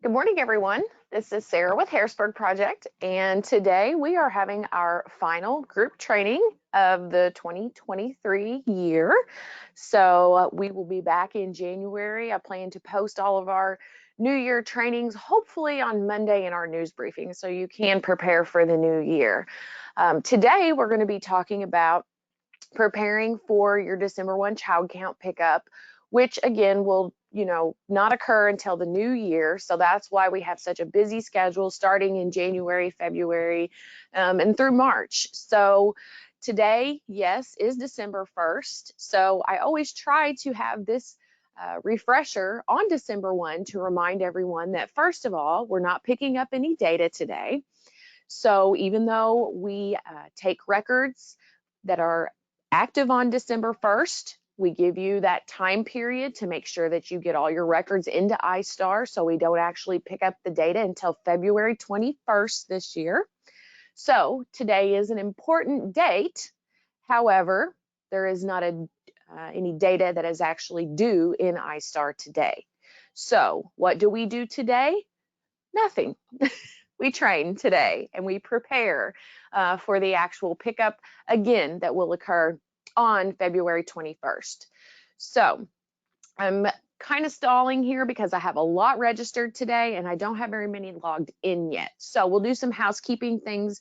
Good morning, everyone. This is Sarah with Harrisburg Project, and today we are having our final group training of the 2023 year. So we will be back in January. I plan to post all of our New Year trainings, hopefully on Monday in our news briefing, so you can prepare for the new year. Today, we're going to be talking about preparing for your December 1 child count pickup, which again will not occur until the new year. So that's why we have such a busy schedule starting in January, February, and through March. So today, yes, is December 1st. So I always try to have this refresher on December 1 to remind everyone that, first of all, we're not picking up any data today. So even though we take records that are active on December 1st, we give you that time period to make sure that you get all your records into iStar, so we don't actually pick up the data until February 21st this year. So today is an important date. However, there is not any data that is actually due in iStar today. So what do we do today? Nothing. We train today and we prepare for the actual pickup again that will occur on February 21st. So I'm kind of stalling here because I have a lot registered today and I don't have very many logged in yet. So we'll do some housekeeping things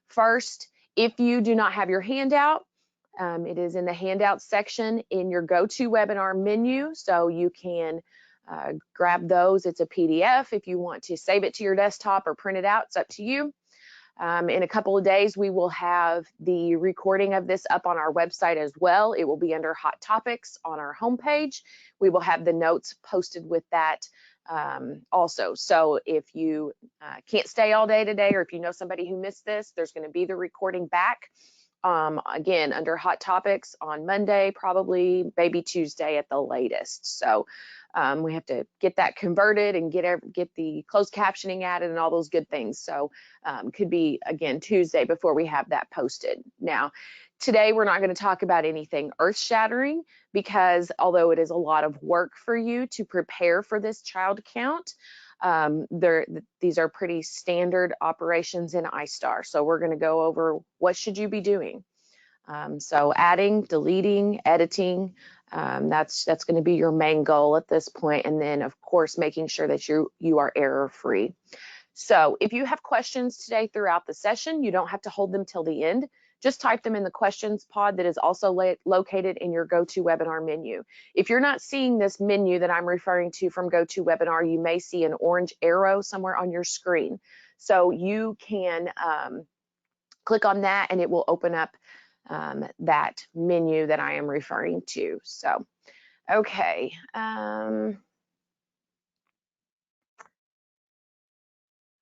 first. If you do not have your handout, it is in the handout section in your GoToWebinar menu, so you can grab those. It's a PDF. If you want to save it to your desktop or print it out, it's up to you. In a couple of days, we will have the recording of this up on our website as well. It will be under Hot Topics on our homepage. We will have the notes posted with that also. So if you can't stay all day today, or if you know somebody who missed this, there's going to be the recording back. Again, under Hot Topics on Monday, probably maybe Tuesday at the latest. So we have to get that converted and get the closed captioning added and all those good things. So could be, again, Tuesday before we have that posted. Now, today we're not going to talk about anything earth-shattering because although it is a lot of work for you to prepare for this child count, these are pretty standard operations in iStar. So we're going to go over what should you be doing. So adding, deleting, editing, that's going to be your main goal at this point. And then of course, making sure that you are error free. So if you have questions today throughout the session, you don't have to hold them till the end. Just type them in the questions pod that is also located in your GoToWebinar menu. If you're not seeing this menu that I'm referring to from GoToWebinar, you may see an orange arrow somewhere on your screen. So you can click on that and it will open up that menu that I am referring to. So, okay.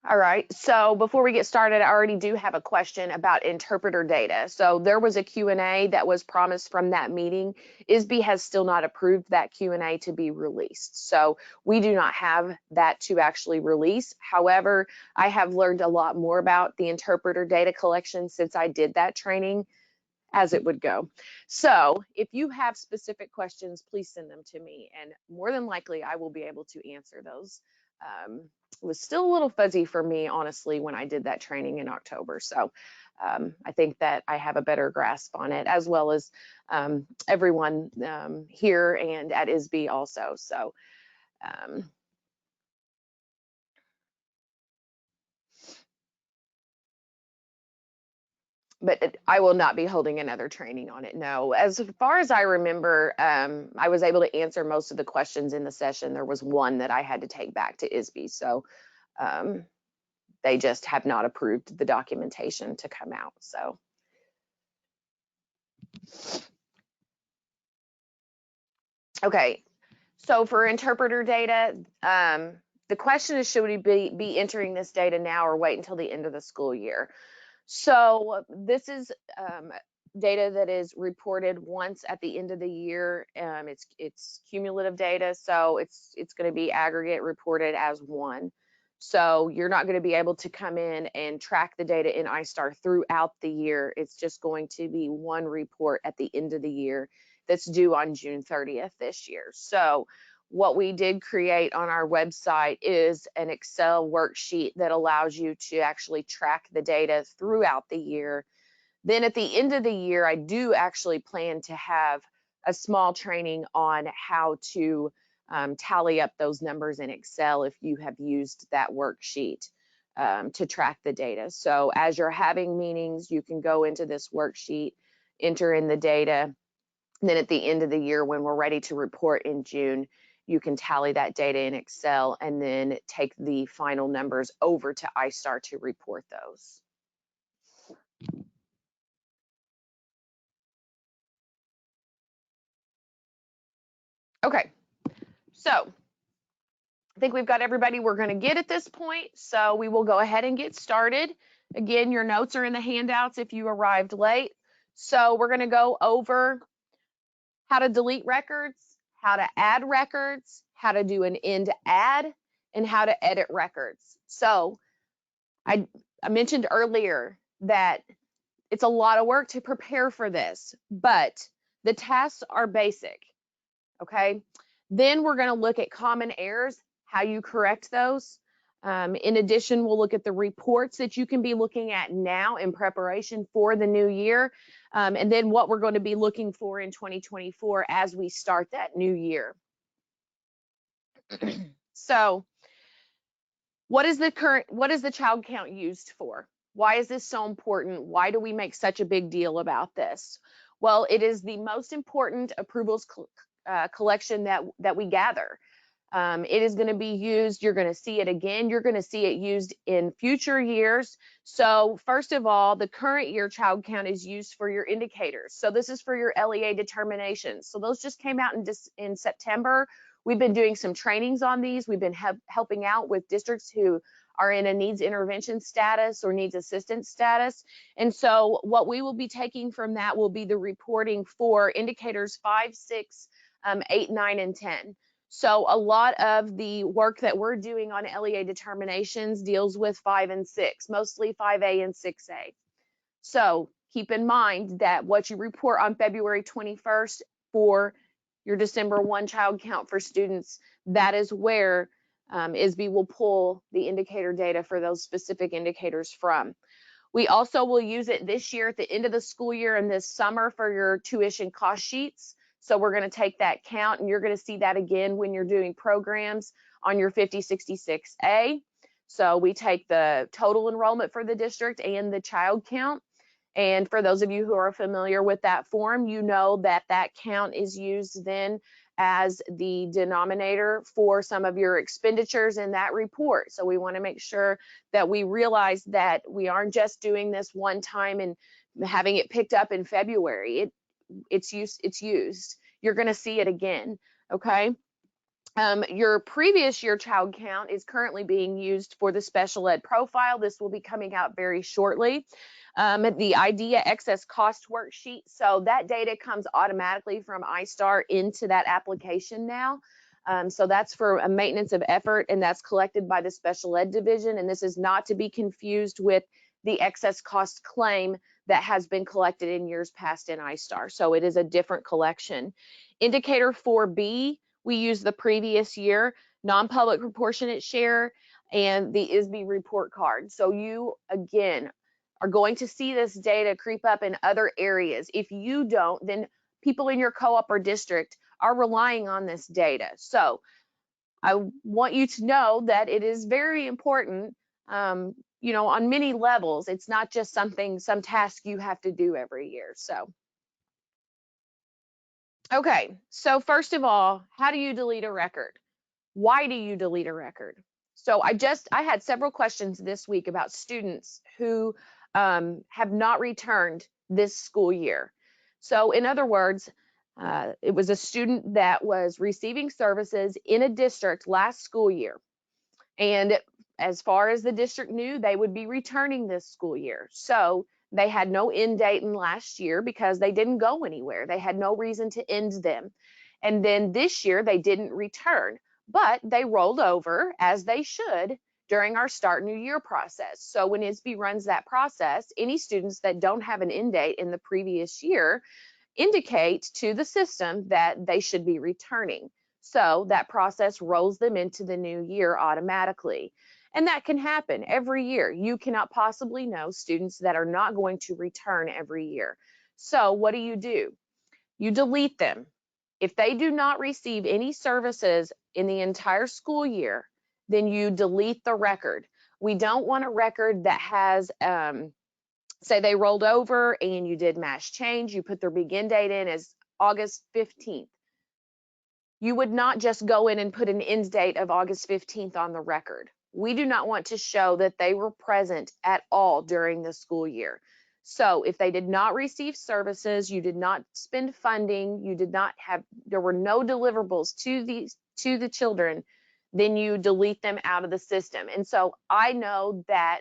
All right, so before we get started, I already do have a question about interpreter data. So there was a Q&A that was promised from that meeting. ISBE has still not approved that Q&A to be released. So we do not have that to actually release. However, I have learned a lot more about the interpreter data collection since I did that training as it would go. So if you have specific questions, please send them to me. And more than likely, I will be able to answer those. It was still a little fuzzy for me, honestly, when I did that training in October. So I think that I have a better grasp on it, as well as everyone here and at ISBE also. So but I will not be holding another training on it. No, as far as I remember, I was able to answer most of the questions in the session. There was one that I had to take back to ISBE. So they just have not approved the documentation to come out. So. Okay, so for interpreter data, the question is, should we be entering this data now or wait until the end of the school year? So this is data that is reported once at the end of the year. It's cumulative data, so it's going to be aggregate reported as one. So you're not going to be able to come in and track the data in iStar throughout the year. It's just going to be one report at the end of the year that's due on June 30th this year. So what we did create on our website is an Excel worksheet that allows you to actually track the data throughout the year. Then at the end of the year, I do actually plan to have a small training on how to tally up those numbers in Excel if you have used that worksheet to track the data. So as you're having meetings, you can go into this worksheet, enter in the data. And then at the end of the year, when we're ready to report in June, you can tally that data in Excel and then take the final numbers over to iStar to report those. Okay, so I think we've got everybody we're going to get at this point, so we will go ahead and get started. Again, your notes are in the handouts if you arrived late. So we're going to go over how to delete records, how to add records, how to do an end add, and how to edit records. So I mentioned earlier that it's a lot of work to prepare for this, but the tasks are basic, okay? Then we're going to look at common errors, how you correct those. In addition, we'll look at the reports that you can be looking at now in preparation for the new year, and then what we're going to be looking for in 2024 as we start that new year. So what is the child count used for? Why is this so important? Why do we make such a big deal about this? Well, it is the most important approvals collection that we gather. It is going to be used, you're going to see it again, you're going to see it used in future years. So first of all, the current year child count is used for your indicators. So this is for your LEA determinations. So those just came out in September. We've been doing some trainings on these. We've been helping out with districts who are in a needs intervention status or needs assistance status. And so what we will be taking from that will be the reporting for indicators 5, 6, 8, 9, and 10. So a lot of the work that we're doing on LEA determinations deals with 5 and 6, mostly 5A and 6A. So keep in mind that what you report on February 21st for your December 1 child count for students, that is where ISB will pull the indicator data for those specific indicators from. We also will use it this year at the end of the school year and this summer for your tuition cost sheets. So we're going to take that count, and you're going to see that again when you're doing programs on your 5066A. So we take the total enrollment for the district and the child count. And for those of you who are familiar with that form, you know that that count is used then as the denominator for some of your expenditures in that report. So we want to make sure that we realize that we aren't just doing this one time and having it picked up in February. It's used. You're going to see it again, okay? Your previous year child count is currently being used for the special ed profile. This will be coming out very shortly. The IDEA excess cost worksheet. So that data comes automatically from iStar into that application now. So that's for a maintenance of effort, and that's collected by the special ed division. And this is not to be confused with the excess cost claim that has been collected in years past in iStar. So it is a different collection. Indicator 4B, we use the previous year, non-public proportionate share, and the ISB report card. So you, again, are going to see this data creep up in other areas. If you don't, then people in your co-op or district are relying on this data. So I want you to know that it is very important, you know, on many levels. It's not just some task you have to do every year. So, okay, so first of all, how do you delete a record? Why do you delete a record? So I had several questions this week about students who have not returned this school year. So in other words, it was a student that was receiving services in a district last school year. And as far as the district knew, they would be returning this school year. So they had no end date in last year because they didn't go anywhere. They had no reason to end them. And then this year they didn't return, but they rolled over as they should during our Start New Year process. So when ISB runs that process, any students that don't have an end date in the previous year indicate to the system that they should be returning. So that process rolls them into the new year automatically. And that can happen every year. You cannot possibly know students that are not going to return every year. So what do? You delete them. If they do not receive any services in the entire school year, then you delete the record. We don't want a record that has, say they rolled over and you did mass change, you put their begin date in as August 15th. You would not just go in and put an end date of August 15th on the record. We do not want to show that they were present at all during the school year. So if they did not receive services, you did not spend funding, you did not have, there were no deliverables to the children, then you delete them out of the system. And so I know that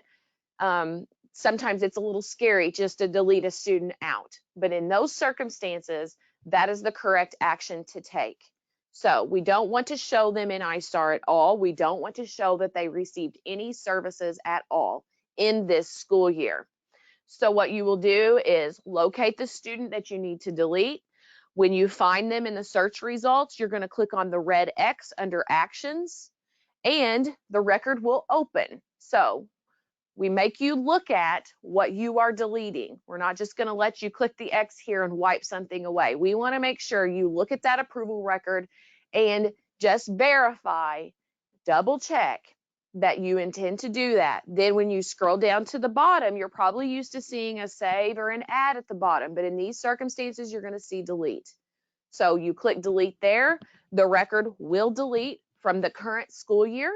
sometimes it's a little scary just to delete a student out, but in those circumstances, that is the correct action to take. So we don't want to show them in iStar at all. We don't want to show that they received any services at all in this school year. So what you will do is locate the student that you need to delete. When you find them in the search results, you're going to click on the red X under Actions, and the record will open. So we make you look at what you are deleting. We're not just going to let you click the X here and wipe something away. We want to make sure you look at that approval record and just verify, double check that you intend to do that. Then when you scroll down to the bottom, you're probably used to seeing a save or an add at the bottom, but in these circumstances, you're going to see delete. So you click delete there, the record will delete from the current school year,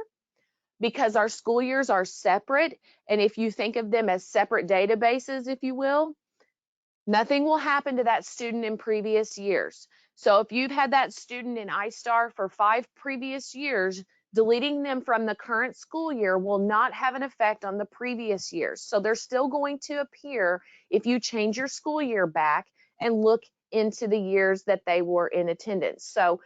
because our school years are separate. And if you think of them as separate databases, if you will, nothing will happen to that student in previous years. So if you've had that student in iStar for 5 previous years, deleting them from the current school year will not have an effect on the previous years. So they're still going to appear if you change your school year back and look into the years that they were in attendance. So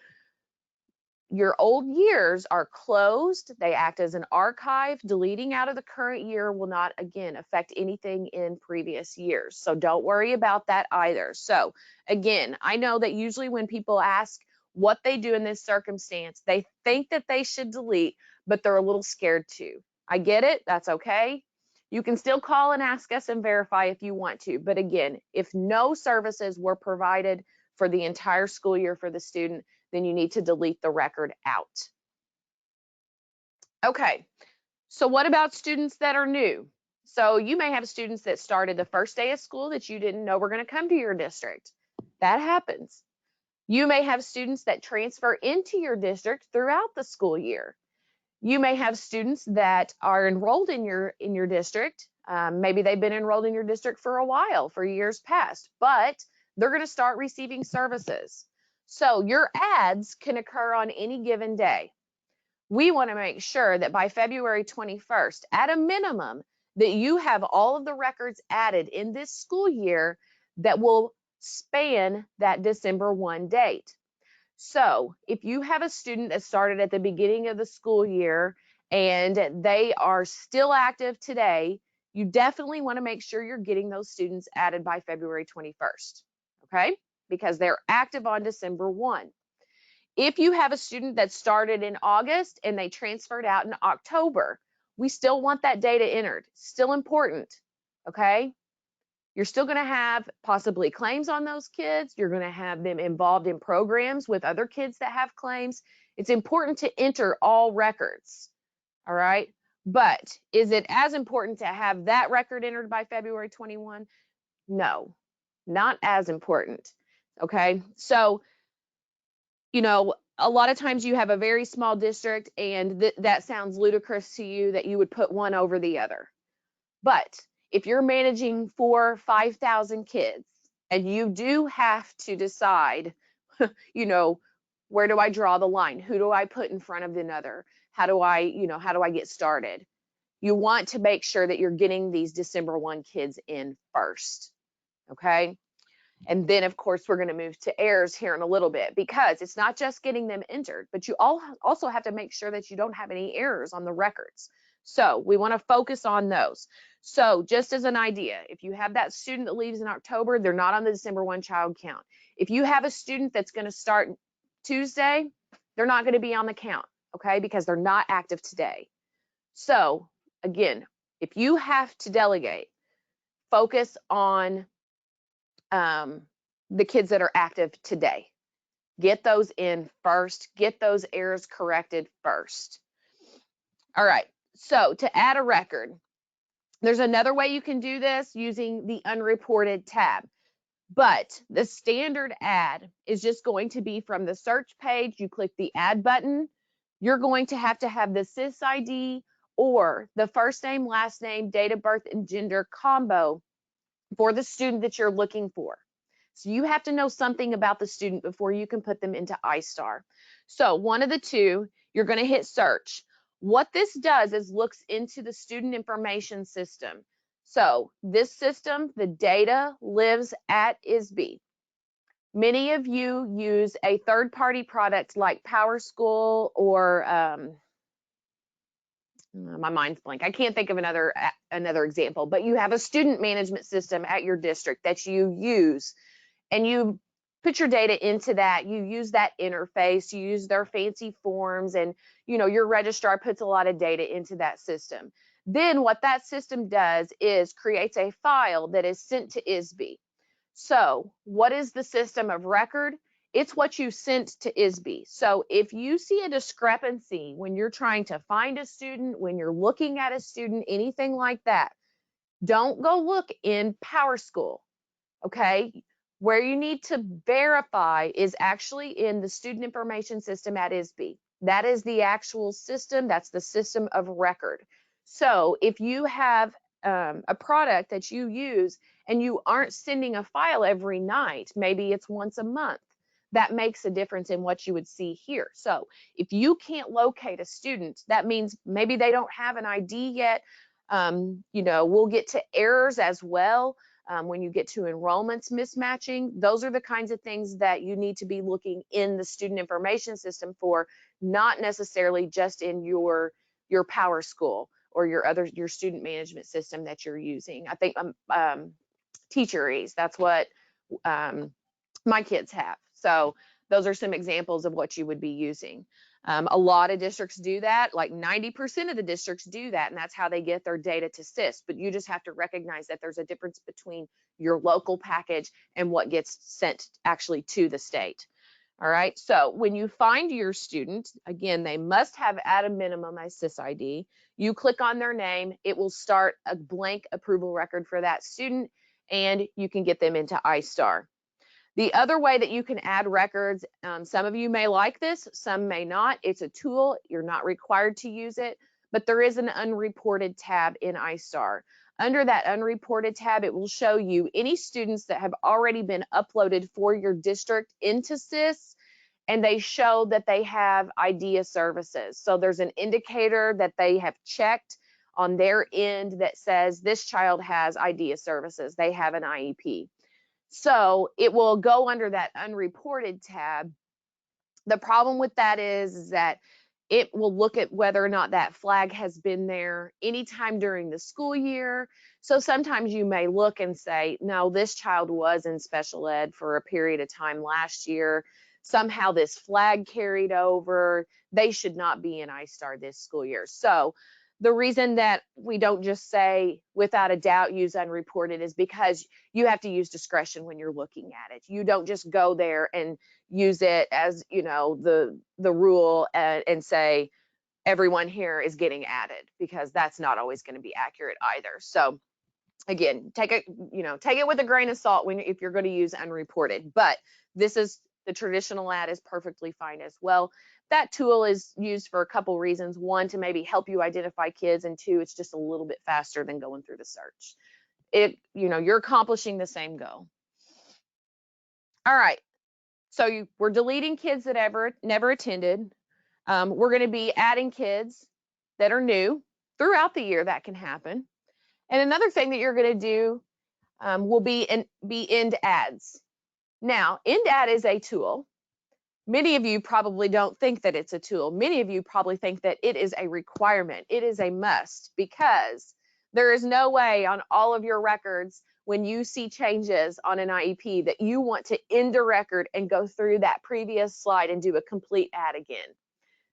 your old years are closed. They act as an archive. Deleting out of the current year will not, again, affect anything in previous years. So don't worry about that either. So again, I know that usually when people ask what they do in this circumstance, they think that they should delete, but they're a little scared to. I get it. That's okay. You can still call and ask us and verify if you want to. But again, if no services were provided for the entire school year for the student, then you need to delete the record out. Okay, so what about students that are new? So you may have students that started the first day of school that you didn't know were going to come to your district. That happens. You may have students that transfer into your district throughout the school year. You may have students that are enrolled in your district. Maybe they've been enrolled in your district for a while, for years past, but they're going to start receiving services. So your adds can occur on any given day. We want to make sure that by February 21st, at a minimum, that you have all of the records added in this school year that will span that December 1 date. So if you have a student that started at the beginning of the school year and they are still active today, you definitely want to make sure you're getting those students added by February 21st, okay? Because they're active on December 1. If you have a student that started in August and they transferred out in October, we still want that data entered. Still important, okay? You're still going to have possibly claims on those kids. You're going to have them involved in programs with other kids that have claims. It's important to enter all records, all right? But is it as important to have that record entered by February 21? No, not as important, okay? So, you know, a lot of times you have a very small district and that sounds ludicrous to you that you would put one over the other. But if you're managing 4,000 or 5,000 kids and you do have to decide, you know, where do I draw the line? Who do I put in front of another? How do I get started? You want to make sure that you're getting these December 1 kids in first, okay? And then, of course, we're going to move to errors here in a little bit, because it's not just getting them entered, but you also have to make sure that you don't have any errors on the records. So we want to focus on those. So just as an idea, if you have that student that leaves in October, they're not on the December 1 child count. If you have a student that's going to start Tuesday, they're not going to be on the count, okay, because they're not active today. So again, if you have to delegate, focus on the kids that are active today. Get those in first, get those errors corrected first. All right, so to add a record, there's another way you can do this using the unreported tab, but the standard add is just going to be from the search page. You click the add button. You're going to have the SIS ID or the first name, last name, date of birth, and gender combo for the student that you're looking for. So you have to know something about the student before you can put them into iStar. So one of the two, you're going to hit search. What this does is looks into the student information system. So this system, the data lives at ISB. Many of you use a third-party product like PowerSchool or my mind's blank. I can't think of another example, but you have a student management system at your district that you use, and you put your data into that. You use that interface, you use their fancy forms, and your registrar puts a lot of data into that system. Then what that system does is creates a file that is sent to ISB. So what is the system of record? It's what you sent to ISB. So if you see a discrepancy when you're trying to find a student, when you're looking at a student, anything like that, don't go look in PowerSchool, okay? Where you need to verify is actually in the student information system at ISB. That is the actual system. That's the system of record. So if you have a product that you use and you aren't sending a file every night, maybe it's once a month, that makes a difference in what you would see here. So if you can't locate a student, that means maybe they don't have an ID yet. We'll get to errors as well. When you get to enrollments mismatching, those are the kinds of things that you need to be looking in the student information system for, not necessarily just in your PowerSchool or your student management system that you're using. I think Teacheries, that's what my kids have. So those are some examples of what you would be using. A lot of districts do that, like 90% of the districts do that, and that's how they get their data to SIS. But you just have to recognize that there's a difference between your local package and what gets sent actually to the state. All right, so when you find your student, again, they must have at a minimum a SIS ID. You click on their name, it will start a blank approval record for that student, and you can get them into iStar. The other way that you can add records, some of you may like this, some may not. It's a tool. You're not required to use it, but there is an unreported tab in iStar. Under that unreported tab, it will show you any students that have already been uploaded for your district into SIS, and they show that they have IDEA services. So there's an indicator that they have checked on their end that says this child has IDEA services. They have an IEP. So it will go under that unreported tab. The problem with that is that it will look at whether or not that flag has been there anytime during the school year. So sometimes you may look and say, no, this child was in special ed for a period of time last year. Somehow this flag carried over. They should not be in iStar this school year. So the reason that we don't just say without a doubt use unreported is because you have to use discretion when you're looking at it. You don't just go there and use it as the rule and say everyone here is getting added, because that's not always going to be accurate either. So again, take it with a grain of salt if you're going to use unreported, but this is the traditional add is perfectly fine as well. That tool is used for a couple reasons. One, to maybe help you identify kids, and two, it's just a little bit faster than going through the search. You're accomplishing the same goal. All right, so we're deleting kids that never attended. We're going to be adding kids that are new throughout the year. That can happen. And another thing that you're going to do will be end adds. Now, end add is a tool. Many of you probably don't think that it's a tool. Many of you probably think that it is a requirement. It is a must, because there is no way on all of your records when you see changes on an IEP that you want to end a record and go through that previous slide and do a complete add again.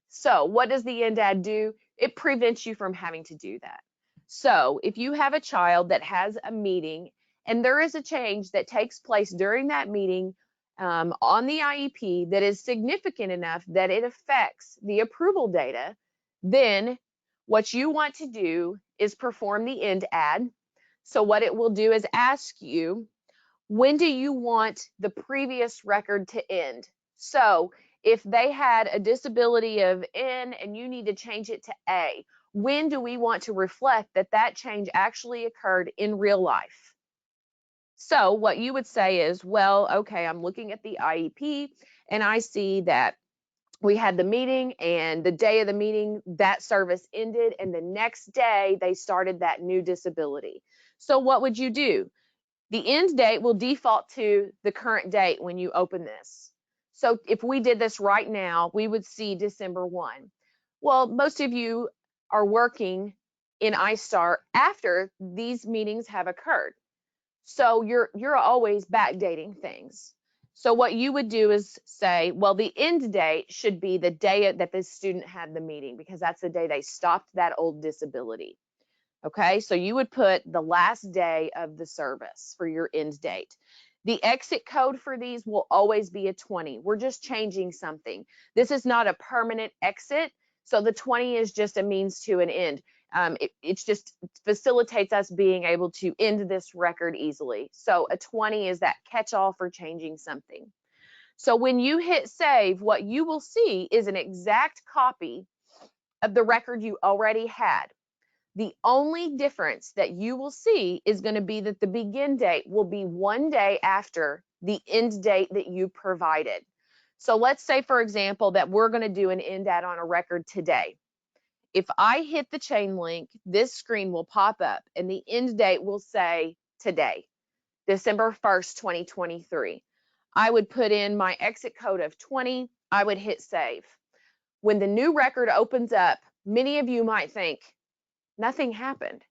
So what does the end add do? It prevents you from having to do that. So if you have a child that has a meeting and there is a change that takes place during that meeting on the IEP that is significant enough that it affects the approval data, then what you want to do is perform the end add. So what it will do is ask you, when do you want the previous record to end? So if they had a disability of N and you need to change it to A, when do we want to reflect that that change actually occurred in real life? So what you would say is, well, okay, I'm looking at the IEP and I see that we had the meeting, and the day of the meeting, that service ended, and the next day they started that new disability. So what would you do? The end date will default to the current date when you open this. So if we did this right now, we would see December 1. Well, most of you are working in iStar after these meetings have occurred. So you're always backdating things. So what you would do is say, well, the end date should be the day that the student had the meeting, because that's the day they stopped that old disability. Okay, so you would put the last day of the service for your end date. The exit code for these will always be a 20. We're just changing something. This is not a permanent exit, so the 20 is just a means to an end. It just facilitates us being able to end this record easily. So a 20 is that catch-all for changing something. So when you hit save, what you will see is an exact copy of the record you already had. The only difference that you will see is going to be that the begin date will be one day after the end date that you provided. So let's say, for example, that we're going to do an end add on a record today. If I hit the chain link, this screen will pop up and the end date will say today, December 1st, 2023. I would put in my exit code of 20. I would hit save. When the new record opens up, many of you might think, nothing happened.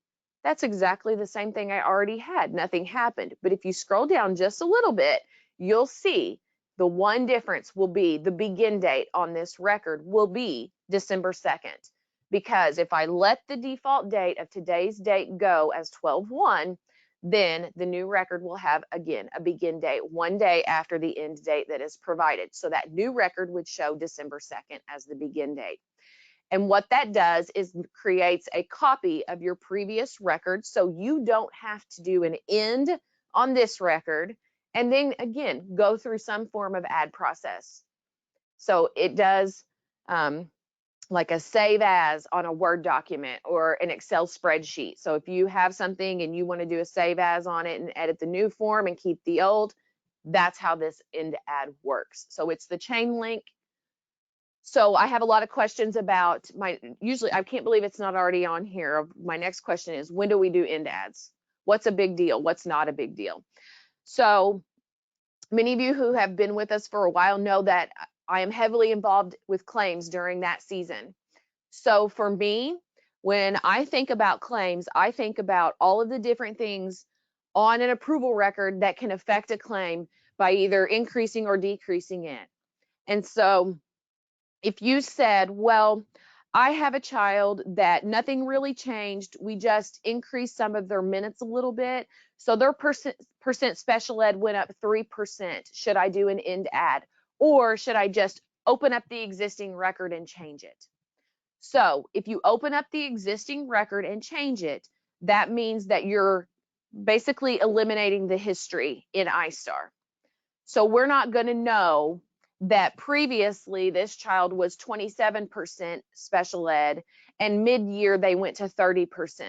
That's exactly the same thing I already had. Nothing happened. But if you scroll down just a little bit, you'll see the one difference will be the begin date on this record will be December 2nd. Because if I let the default date of today's date go as 12/1, then the new record will have, again, a begin date one day after the end date that is provided. So that new record would show December 2nd as the begin date. And what that does is creates a copy of your previous record, so you don't have to do an end on this record and then again go through some form of add process. So it does like a save as on a Word document or an Excel spreadsheet. So if you have something and you want to do a save as on it and edit the new form and keep the old, that's how this end add works. So it's the chain link. So I have a lot of questions about usually I can't believe it's not already on here. My next question is, when do we do end adds? What's a big deal? What's not a big deal? So many of you who have been with us for a while know that I am heavily involved with claims during that season. So for me, when I think about claims, I think about all of the different things on an approval record that can affect a claim by either increasing or decreasing it. And so if you said, well, I have a child that nothing really changed, we just increased some of their minutes a little bit, so their percent special ed went up 3%. Should I do an end add? Or should I just open up the existing record and change it? So if you open up the existing record and change it, that means that you're basically eliminating the history in iStar. So we're not going to know that previously this child was 27% special ed and mid-year they went to 30%.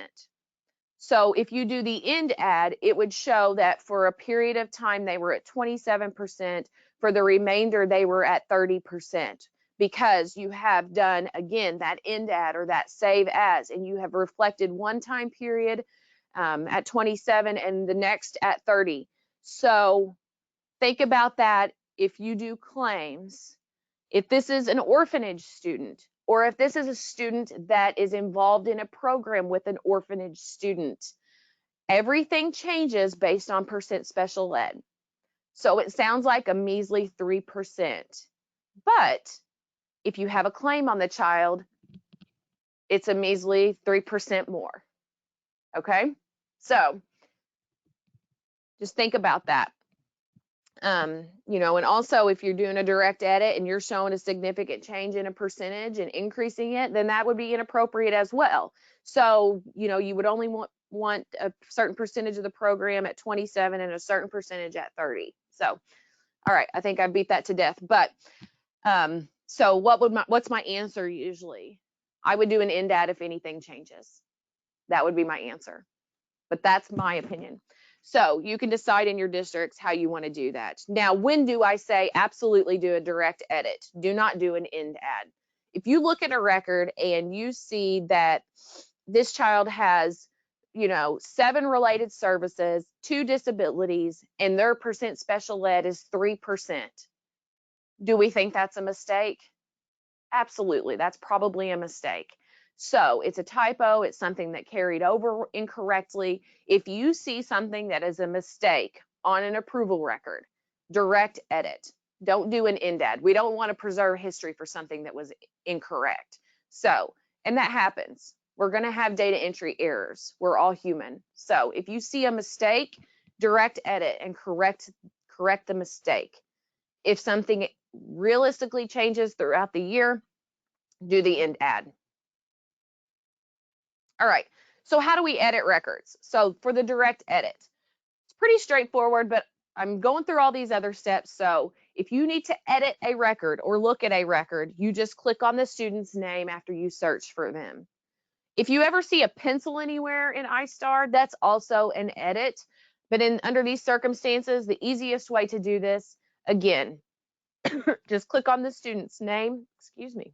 So if you do the end add, it would show that for a period of time they were at 27%, for the remainder they were at 30%, because you have done, again, that end add or that save as, and you have reflected one time period at 27 and the next at 30. So think about that if you do claims. If this is an orphanage student, or if this is a student that is involved in a program with an orphanage student, Everything changes based on percent special ed. So it sounds like a measly 3%. But if you have a claim on the child, it's a measly 3% more. Okay? So just think about that. You know, and also if you're doing a direct edit and you're showing a significant change in a percentage and increasing it, then that would be inappropriate as well. So, you know, you would only want a certain percentage of the program at 27 and a certain percentage at 30. So, all right, I think I beat that to death. But so what's my answer usually? I would do an NDAD if anything changes. That would be my answer. But that's my opinion. So you can decide in your districts how you want to do that. Now, when do I say absolutely do a direct edit? Do not do an NDAD. If you look at a record and you see that this child has, you know, 7 related services, 2 disabilities, and their percent special ed is 3%, do we think that's a mistake? Absolutely, that's probably a mistake. So it's a typo, it's something that carried over incorrectly. If you see something that is a mistake on an approval record, direct edit. Don't do an NDAD. We don't want to preserve history for something that was incorrect. So, and that happens. We're going to have data entry errors. We're all human. So if you see a mistake, direct edit and correct the mistake. If something realistically changes throughout the year, do the NDAD. All right, so how do we edit records? So for the direct edit, it's pretty straightforward, but I'm going through all these other steps. So if you need to edit a record or look at a record, you just click on the student's name after you search for them. If you ever see a pencil anywhere in iStar, that's also an edit. But under these circumstances, the easiest way to do this, again, just click on the student's name, excuse me,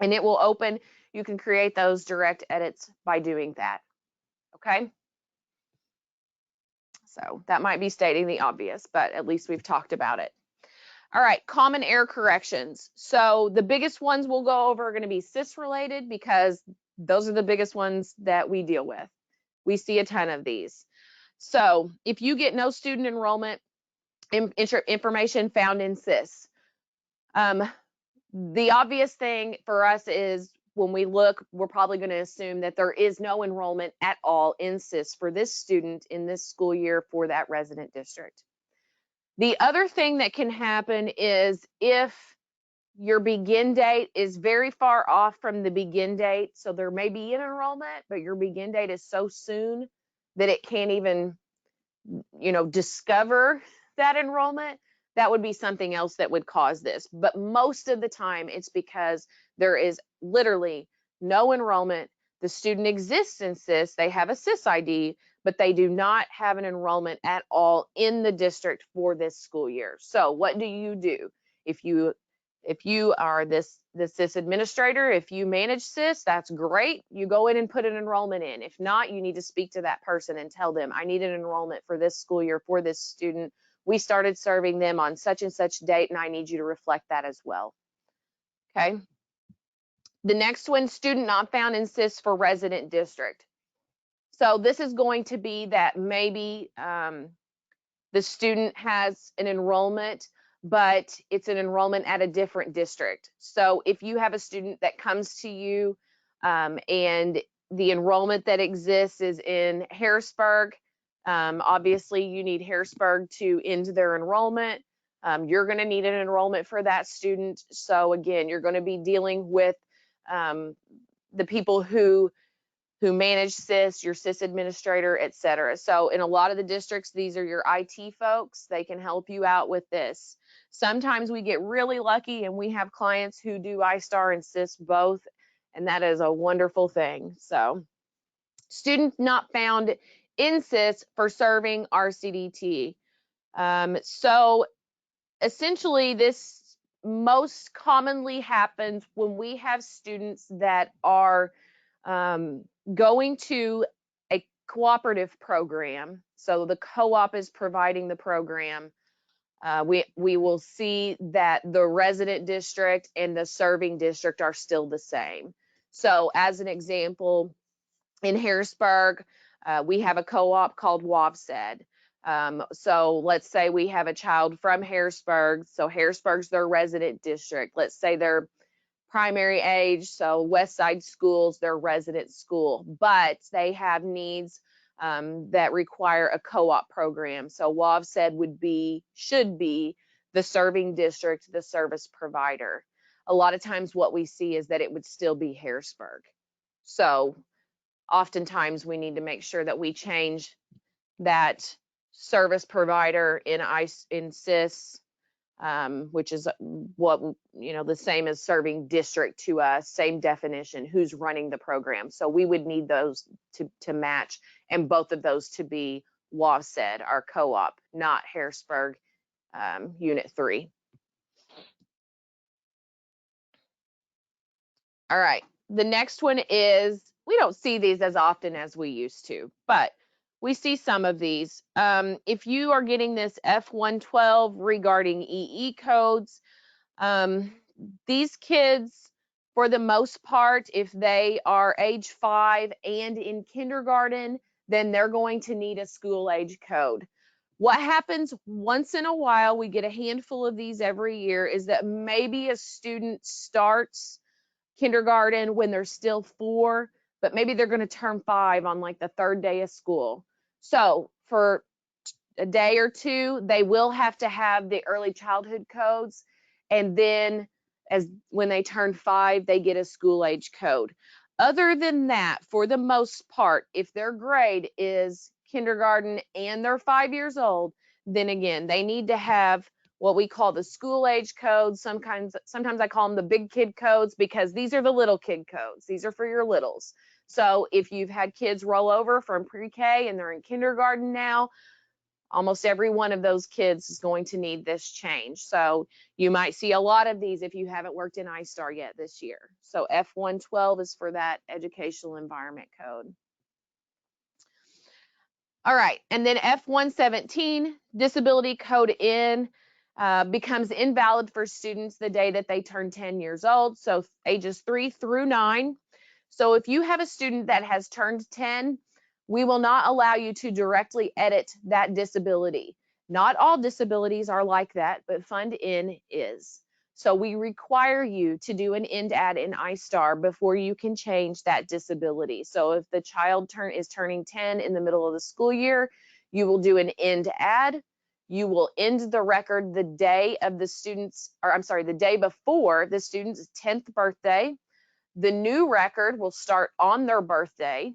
and it will open. You can create those direct edits by doing that. Okay. So that might be stating the obvious, but at least we've talked about it. All right, common error corrections. So the biggest ones we'll go over are going to be SIS related because those are the biggest ones that we deal with. We see a ton of these. So if you get no student enrollment information found in SIS, the obvious thing for us is when we look, we're probably going to assume that there is no enrollment at all in SIS for this student in this school year for that resident district. The other thing that can happen is if your begin date is very far off from the begin date, so there may be an enrollment, but your begin date is so soon that it can't even, you know, discover that enrollment, that would be something else that would cause this. But most of the time, it's because there is literally no enrollment. The student exists in SIS, they have a SIS ID, but they do not have an enrollment at all in the district for this school year. So what do? If you are the SIS administrator, if you manage SIS, that's great. You go in and put an enrollment in. If not, you need to speak to that person and tell them, I need an enrollment for this school year for this student. We started serving them on such and such date, and I need you to reflect that as well. Okay. The next one, student not found in SIS for resident district. So this is going to be that maybe the student has an enrollment, but it's an enrollment at a different district. So if you have a student that comes to you and the enrollment that exists is in Harrisburg, obviously you need Harrisburg to end their enrollment. You're going to need an enrollment for that student. So again, you're going to be dealing with the people who manage SIS, your SIS administrator, et cetera. So in a lot of the districts, these are your IT folks. They can help you out with this. Sometimes we get really lucky and we have clients who do iStar and SIS both, and that is a wonderful thing. So student not found in SIS for serving RCDT. So essentially this most commonly happens when we have students that are going to a cooperative program. So the co-op is providing the program. We will see that the resident district and the serving district are still the same. So as an example, in Harrisburg, We have a co-op called WAVSED. So let's say we have a child from Harrisburg. So Harrisburg's their resident district. Let's say they're primary age, so West Side Schools, their resident school, but they have needs that require a co-op program. So WAVSED should be the serving district, the service provider. A lot of times what we see is that it would still be Harrisburg. So oftentimes we need to make sure that we change that service provider in SIS, which is what, the same as serving district to us, same definition, who's running the program. So we would need those to match, and both of those to be WAVSED, our co-op, not Harrisburg Unit 3. All right, the next one is, we don't see these as often as we used to, but we see some of these. If you are getting this F112 regarding EE codes, these kids, for the most part, if they are age 5 and in kindergarten, then they're going to need a school age code. What happens once in a while, we get a handful of these every year, is that maybe a student starts kindergarten when they're still 4, but maybe they're going to turn 5 on like the 3rd day of school. So for a day or two, they will have to have the early childhood codes, and then when they turn 5, they get a school age code. Other than that, for the most part, if their grade is kindergarten and they're 5 years old, then again, they need to have what we call the school age codes. Sometimes I call them the big kid codes, because these are the little kid codes. These are for your littles. So if you've had kids roll over from pre-K and they're in kindergarten now, almost every one of those kids is going to need this change. So you might see a lot of these if you haven't worked in iStar yet this year. So F112 is for that educational environment code. All right, and then F117, disability code N, becomes invalid for students the day that they turn 10 years old, so ages 3 through 9. So if you have a student that has turned 10, we will not allow you to directly edit that disability. Not all disabilities are like that, but Fund N is. So we require you to do an end add in iStar before you can change that disability. So if the child is turning 10 in the middle of the school year, you will do an end add. You will end the record the day of the student's, or I'm sorry, the day before the student's 10th birthday. The new record will start on their birthday,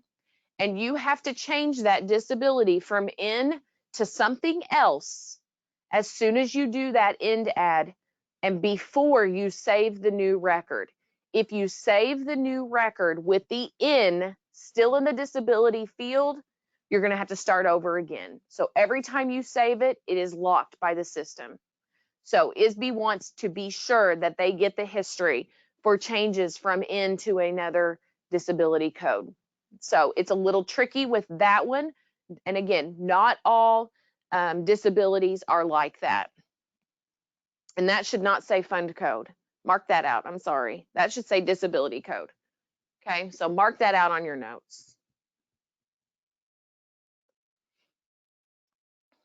and you have to change that disability from N to something else as soon as you do that end add and before you save the new record. If you save the new record with the N still in the disability field, you're going to have to start over again. So every time you save it, it is locked by the system. So ISB wants to be sure that they get the history for changes from N to another disability code. So it's a little tricky with that one. And again, not all disabilities are like that. And that should not say fund code. Mark that out. I'm sorry. That should say disability code. Okay, so mark that out on your notes.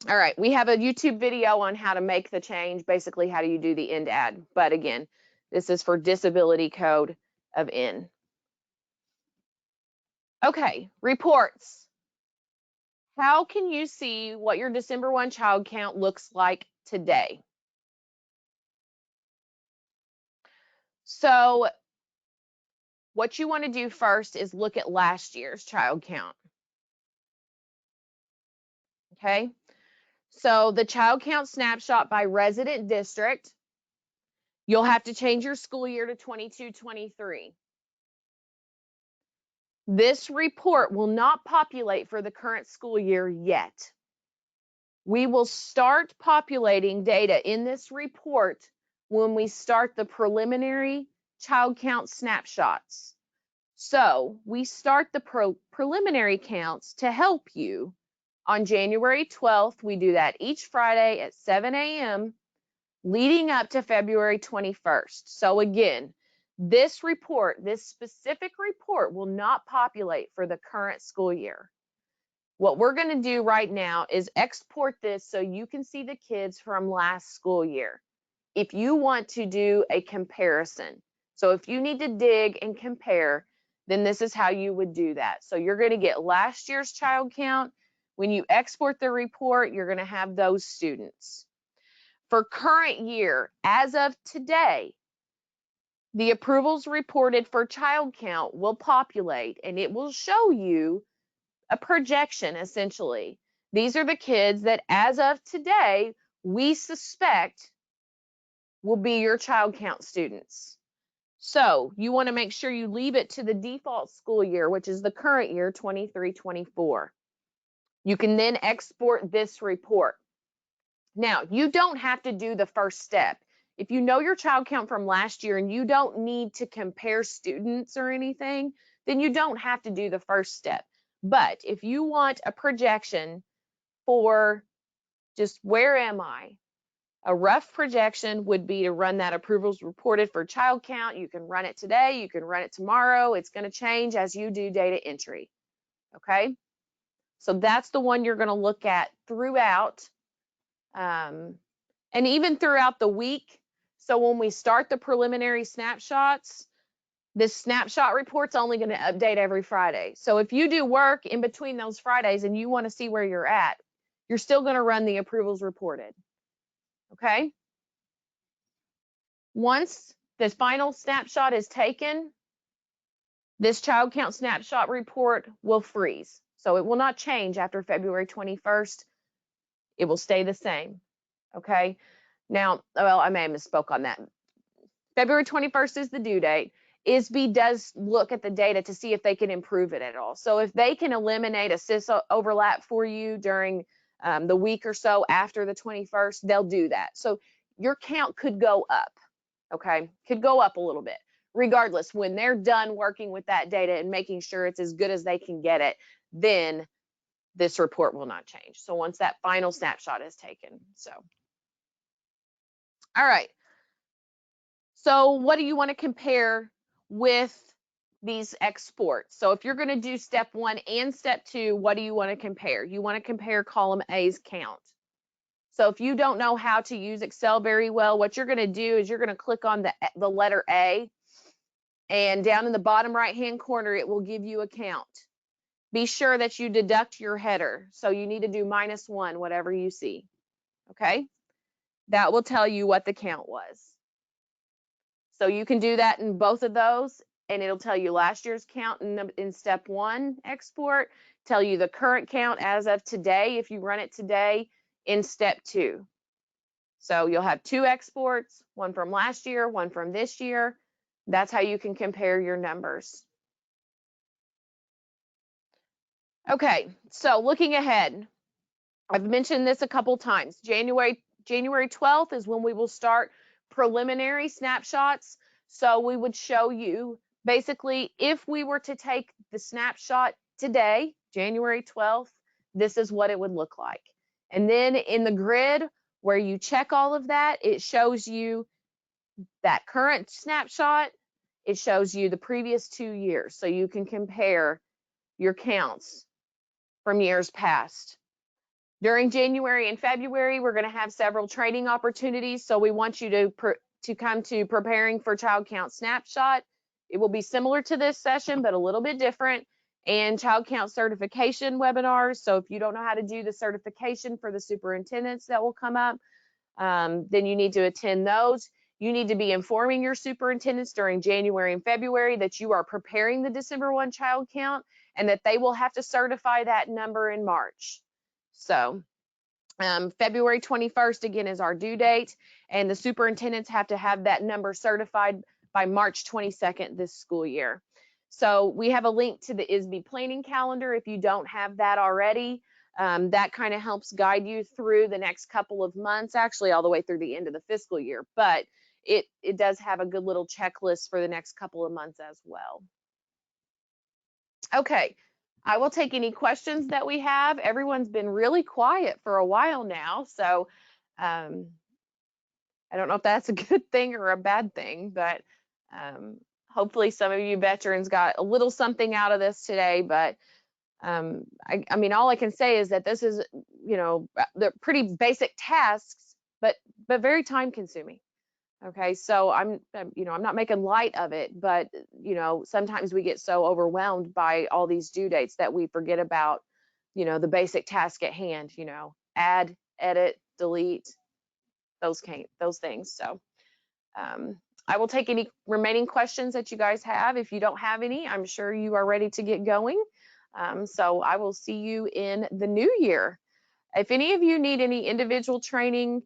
All right, we have a YouTube video on how to make the change, basically how do you do the end add. But again, this is for disability code of N. Okay, reports. How can you see what your December 1 child count looks like today? So what you want to do first is look at last year's child count. Okay, so the child count snapshot by resident district, you'll have to change your school year to 22-23. This report will not populate for the current school year yet. We will start populating data in this report when we start the preliminary child count snapshots. So we start the preliminary counts to help you on January 12th. We do that each Friday at 7 a.m. leading up to February 21st. So again, this report, this specific report, will not populate for the current school year. What we're going to do right now is export this so you can see the kids from last school year. If you want to do a comparison, so if you need to dig and compare, then this is how you would do that. So you're going to get last year's child count. When you export the report, you're going to have those students. For current year, as of today, the approvals reported for child count will populate and it will show you a projection essentially. These are the kids that as of today, we suspect will be your child count students. So you want to make sure you leave it to the default school year, which is the current year, 23-24. You can then export this report. Now, you don't have to do the first step. If you know your child count from last year and you don't need to compare students or anything, then you don't have to do the first step. But if you want a projection for just where am I, a rough projection would be to run that approvals reported for child count. You can run it today, you can run it tomorrow. It's going to change as you do data entry. Okay, so that's the one you're going to look at throughout, and even throughout the week. So when we start the preliminary snapshots, this snapshot report's only going to update every Friday. So if you do work in between those Fridays and you want to see where you're at, you're still going to run the approvals reported. Okay. Once the final snapshot is taken, this child count snapshot report will freeze. So it will not change after February 21st. It will stay the same. Okay. Now, well, I may have misspoke on that. February 21st is the due date. ISB does look at the data to see if they can improve it at all. So if they can eliminate a SIS overlap for you during the week or so after the 21st, they'll do that. So your count could go up, okay? Could go up a little bit. Regardless, when they're done working with that data and making sure it's as good as they can get it, then this report will not change. So once that final snapshot is taken, so. All right. So what do you want to compare with these exports? So if you're going to do step 1 and step 2, what do you want to compare? You want to compare column A's count. So if you don't know how to use Excel very well, what you're going to do is you're going to click on the letter A, and down in the bottom right-hand corner, it will give you a count. Be sure that you deduct your header. So you need to do -1, whatever you see. Okay? That will tell you what the count was. So you can do that in both of those, and it'll tell you last year's count in step 1 export, tell you the current count as of today, if you run it today, in step 2. So you'll have 2 exports, one from last year, one from this year. That's how you can compare your numbers. Okay, so looking ahead, I've mentioned this a couple times. January 12th is when we will start preliminary snapshots. So we would show you basically if we were to take the snapshot today, January 12th, this is what it would look like. And then in the grid where you check all of that, it shows you that current snapshot. It shows you the previous 2 years. So you can compare your counts from years past. During January and February, we're going to have several training opportunities. So we want you to come to Preparing for Child Count Snapshot. It will be similar to this session, but a little bit different. And child count certification webinars. So if you don't know how to do the certification for the superintendents that will come up, then you need to attend those. You need to be informing your superintendents during January and February that you are preparing the December 1 child count and that they will have to certify that number in March. So February 21st, again, is our due date, and the superintendents have to have that number certified by March 22nd this school year. So we have a link to the ISB planning calendar if you don't have that already. That kind of helps guide you through the next couple of months, actually all the way through the end of the fiscal year, but it does have a good little checklist for the next couple of months as well. Okay, I will take any questions that we have. Everyone's been really quiet for a while now, so I don't know if that's a good thing or a bad thing, but hopefully some of you veterans got a little something out of this today, but I mean, all I can say is that this is, you know, they're pretty basic tasks, but very time consuming. Okay, so you know, I'm not making light of it, but you know, sometimes we get so overwhelmed by all these due dates that we forget about, you know, the basic task at hand. You know, add, edit, delete, those things. So I will take any remaining questions that you guys have. If you don't have any, I'm sure you are ready to get going. So I will see you in the new year. If any of you need any individual training,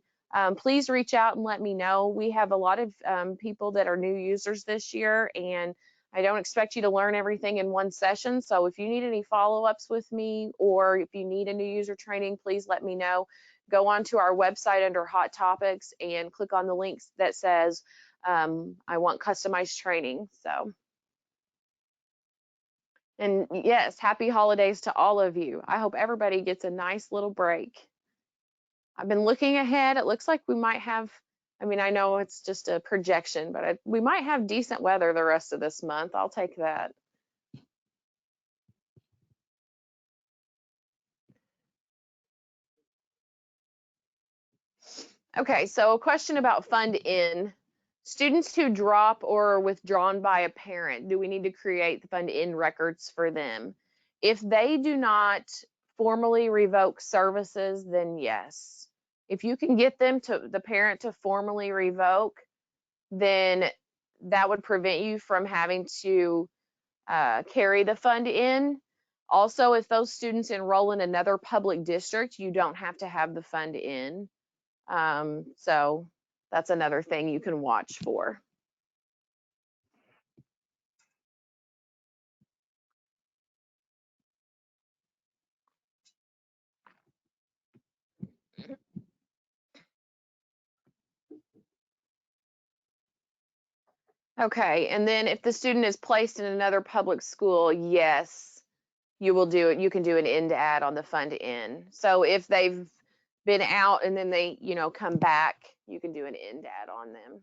please reach out and let me know. We have a lot of people that are new users this year, and I don't expect you to learn everything in one session. So if you need any follow-ups with me, or if you need a new user training, please let me know. Go onto our website under Hot Topics and click on the links that says, I want customized training. So, and yes, happy holidays to all of you. I hope everybody gets a nice little break. I've been looking ahead. It looks like we might have, I mean, I know it's just a projection, but we might have decent weather the rest of this month. I'll take that. Okay, so a question about Fund In. Students who drop or are withdrawn by a parent, do we need to create the Fund In records for them? If they do not formally revoke services, then yes. If you can get them to the parent to formally revoke, then that would prevent you from having to carry the Fund In. Also, if those students enroll in another public district, you don't have to have the Fund In. So that's another thing you can watch for. Okay, and then if the student is placed in another public school, yes, you will do it. You can do an end add on the Fund In. So if they've been out and then they, you know, come back, you can do an end add on them.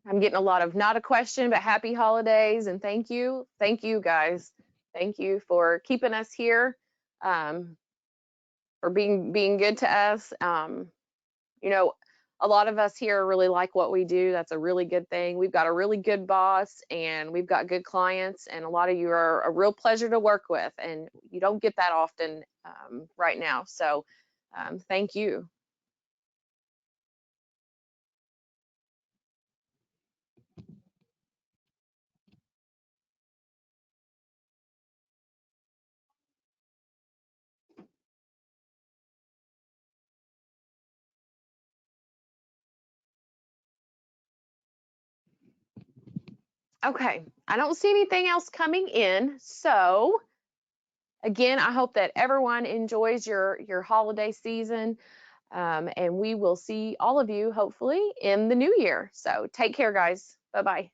I'm getting a lot of not a question, but happy holidays and thank you. Thank you guys. Thank you for keeping us here, for being good to us. You know, a lot of us here really like what we do. That's a really good thing. We've got a really good boss and we've got good clients, and a lot of you are a real pleasure to work with, and you don't get that often right now. So thank you. Okay, I don't see anything else coming in. So again, I hope that everyone enjoys your holiday season. And we will see all of you hopefully in the new year. So take care, guys. Bye-bye.